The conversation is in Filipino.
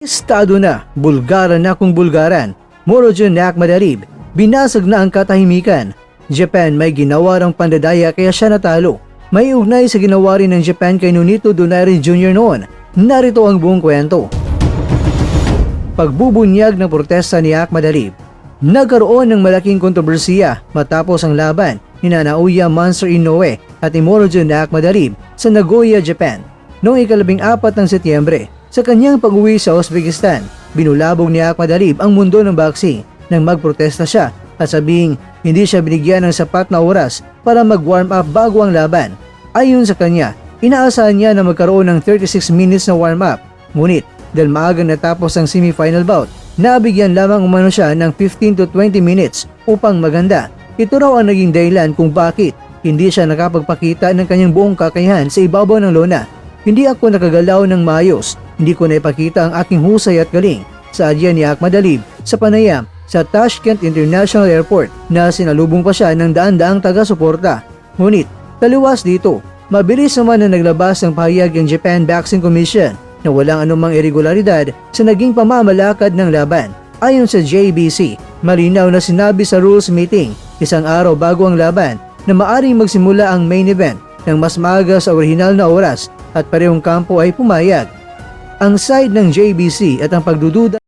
Estado na, Bulgaran na kung Bulgaran, Murodjon Akhmadalib, binasag na ang katahimikan. Japan may ginawa ng pandadaya kaya siya natalo. May ugnay sa ginawa rin ng Japan kay Nonito Donaire Jr. noon. Narito ang buong kwento. Pagbubunyag ng protesta ni Akhmadalib. Nagkaroon ng malaking kontrobersiya matapos ang laban ni Naoya Monster Inoue at ni Murodjon Akhmadalib sa Nagoya, Japan. Noong 14 ng Setyembre, sa kanyang pag-uwi sa Uzbekistan, binulabog ni Akhmadalib ang mundo ng boxing nang magprotesta siya at sabing hindi siya binigyan ng sapat na oras para mag-warm up bago ang laban. Ayon sa kanya, inaasahan niya na magkaroon ng 36 minutes na warm up. Ngunit dahil maagang natapos ang semifinal bout, nabigyan lamang umano siya ng 15 to 20 minutes upang maganda. Ito raw ang naging dahilan kung bakit hindi siya nakapagpakita ng kanyang buong kakayahan sa ibabaw ng lona. Hindi ako nakagalaw ng maayos, hindi ko naipakita ang aking husay at galing, saadya ni Akhmadalib sa panayam sa Tashkent International Airport na sinalubong pa siya ng daan-daang taga-suporta. Ngunit, taliwas dito, mabilis naman na naglabas ng pahayag ang Japan Boxing Commission na walang anumang irregularidad sa naging pamamalakad ng laban. Ayon sa JBC, malinaw na sinabi sa rules meeting isang araw bago ang laban na maaring magsimula ang main event ng mas maaga sa orihinal na oras at parehong kampo ay pumayag. Ang side ng JBC at ang pagdududa